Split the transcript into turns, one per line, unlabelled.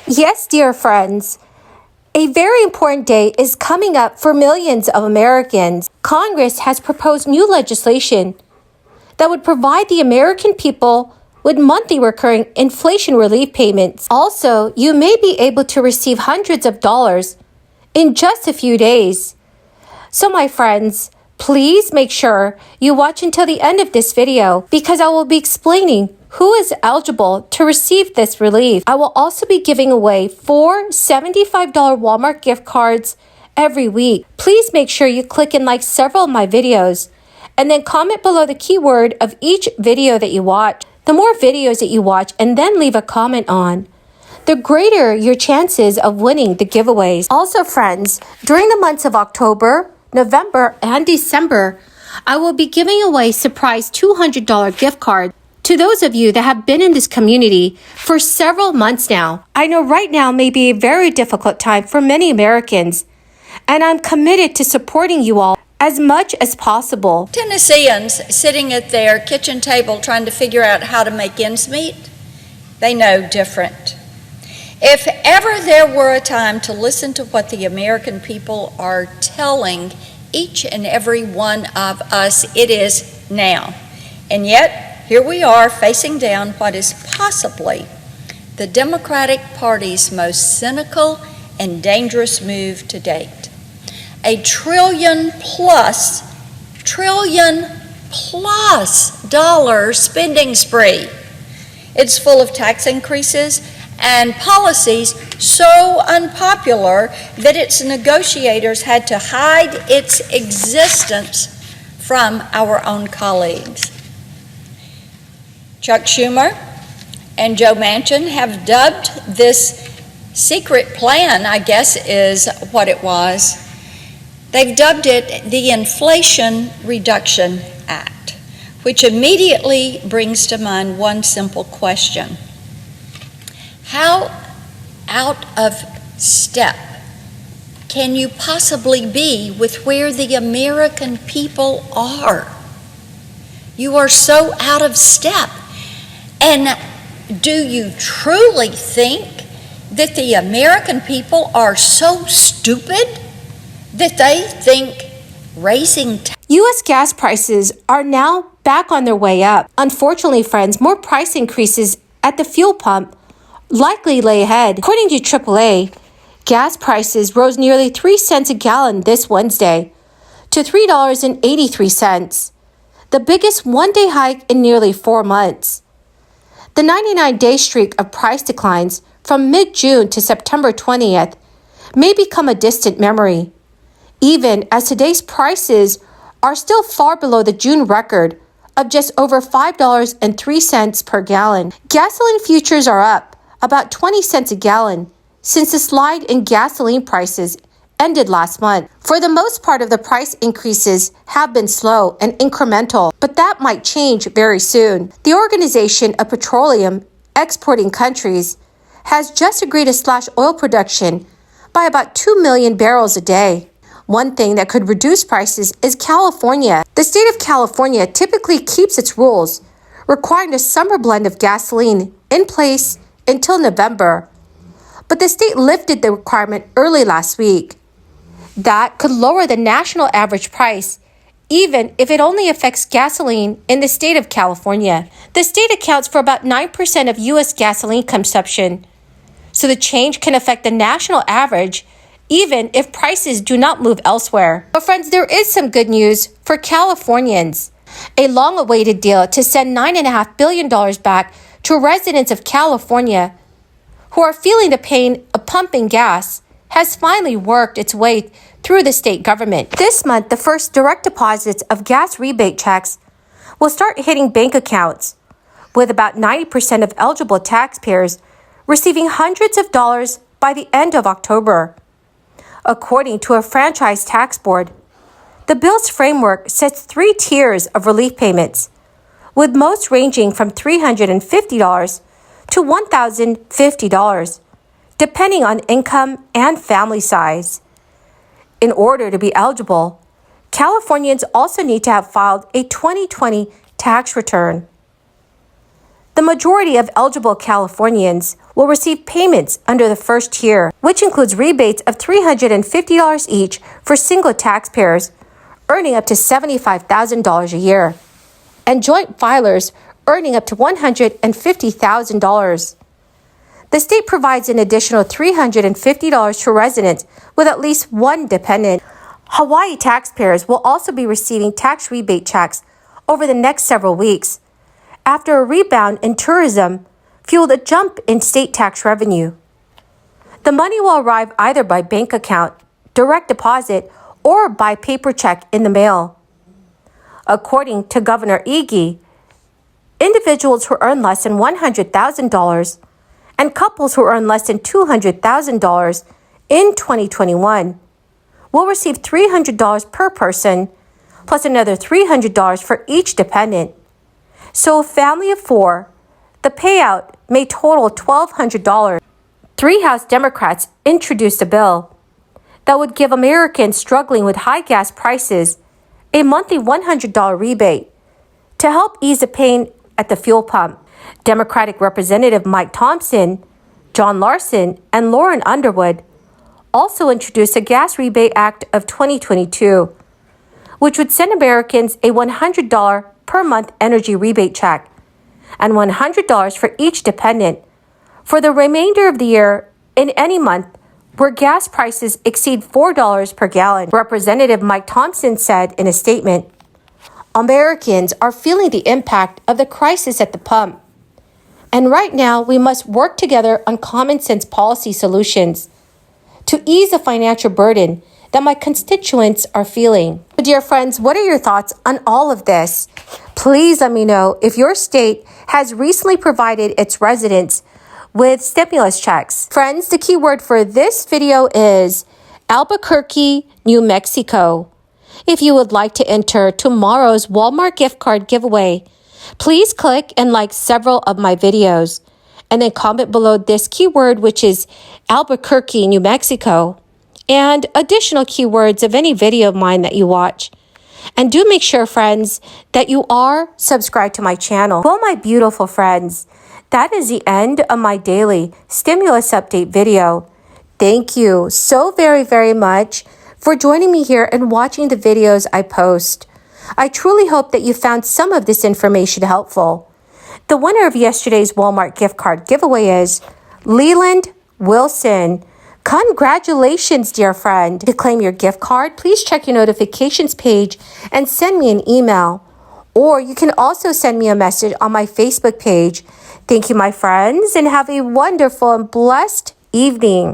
Yes, dear friends, a very important day is coming up for millions of Americans. Congress has proposed new legislation that would provide the American people with monthly recurring inflation relief payments. Also, you may be able to receive hundreds of dollars in just a few days. So, my friends, please make sure you watch until the end of this video because I will be explaining who is eligible to receive this relief. I will also be giving away 4 $75 Walmart gift cards every week. Please make sure you click and like several of my videos and then comment below the keyword of each video that you watch. The more videos that you watch and then leave a comment on, the greater your chances of winning the giveaways. Also, friends, during the months of October, November, and December, I will be giving away surprise $200 gift cards to those of you that have been in this community for several months now. I know right now may be a very difficult time for many Americans, and I'm committed to supporting you all as much as possible.
Tennesseans sitting at their kitchen table trying to figure out how to make ends meet, they know different. If ever there were a time to listen to what the American people are telling each and every one of us, it is now. And yet, here we are facing down what is possibly the Democratic Party's most cynical and dangerous move to date. A trillion plus dollar spending spree. It's full of tax increases and policies so unpopular that its negotiators had to hide its existence from our own colleagues. Chuck Schumer and Joe Manchin have dubbed this secret plan, I guess is what it was. They've dubbed it the Inflation Reduction Act, which immediately brings to mind one simple question. How out of step can you possibly be with where the American people are? You are so out of step. And do you truly think that the American people are so stupid that they think raising
U.S. gas prices are now back on their way up. Unfortunately, friends, more price increases at the fuel pump likely lay ahead. According to AAA, gas prices rose nearly 3 cents a gallon this Wednesday to $3.83, the biggest one-day hike in nearly 4 months. The 99-day streak of price declines from mid-June to September 20th may become a distant memory, even as today's prices are still far below the June record of just over $5.03 per gallon. Gasoline futures are up about 20 cents a gallon since the slide in gasoline prices ended last month. For the most part of the price increases have been slow and incremental, but that might change very soon. The Organization of Petroleum Exporting Countries has just agreed to slash oil production by about 2 million barrels a day. One thing that could reduce prices is California. The state of California typically keeps its rules, requiring a summer blend of gasoline in place until November, but the state lifted the requirement early last week. That could lower the national average price, even if it only affects gasoline in the state of California. The state accounts for about 9% of U.S. gasoline consumption, so the change can affect the national average, even if prices do not move elsewhere. But friends, there is some good news for Californians. A long-awaited deal to send $9.5 billion back to residents of California who are feeling the pain of pumping gas has finally worked its way through the state government. This month, the first direct deposits of gas rebate checks will start hitting bank accounts, with about 90% of eligible taxpayers receiving hundreds of dollars by the end of October. According to a franchise tax board, the bill's framework sets 3 tiers of relief payments, with most ranging from $350 to $1,050, depending on income and family size. In order to be eligible, Californians also need to have filed a 2020 tax return. The majority of eligible Californians will receive payments under the first tier, which includes rebates of $350 each for single taxpayers earning up to $75,000 a year, and joint filers earning up to $150,000. The state provides an additional $350 for residents with at least one dependent. Hawaii taxpayers will also be receiving tax rebate checks over the next several weeks, after a rebound in tourism fueled a jump in state tax revenue. The money will arrive either by bank account, direct deposit, or by paper check in the mail. According to Governor Ige, individuals who earn less than $100,000 and couples who earn less than $200,000 in 2021 will receive $300 per person, plus another $300 for each dependent. So a family of four, the payout may total $1,200. Three House Democrats introduced a bill that would give Americans struggling with high gas prices a monthly $100 rebate to help ease the pain at the fuel pump. Democratic Representative Mike Thompson, John Larson, and Lauren Underwood also introduced a Gas Rebate Act of 2022, which would send Americans a $100 per month energy rebate check and $100 for each dependent for the remainder of the year in any month where gas prices exceed $4 per gallon. Representative Mike Thompson said in a statement, "Americans are feeling the impact of the crisis at the pump. And right now, we must work together on common sense policy solutions to ease the financial burden that my constituents are feeling." Dear friends, what are your thoughts on all of this? Please let me know if your state has recently provided its residents with stimulus checks. Friends, the keyword for this video is Albuquerque, New Mexico. If you would like to enter tomorrow's Walmart gift card giveaway, please click and like several of my videos and then comment below this keyword, which is Albuquerque, New Mexico, and additional keywords of any video of mine that you watch. And do make sure, friends, that you are subscribed to my channel. Well, my beautiful friends, that is the end of my daily stimulus update video. Thank you so very, very much for joining me here and watching the videos I post. I truly hope that you found some of this information helpful. The winner of yesterday's Walmart gift card giveaway is Leland Wilson. Congratulations, dear friend. To claim your gift card, please check your notifications page and send me an email. Or you can also send me a message on my Facebook page. Thank you, my friends, and have a wonderful and blessed evening.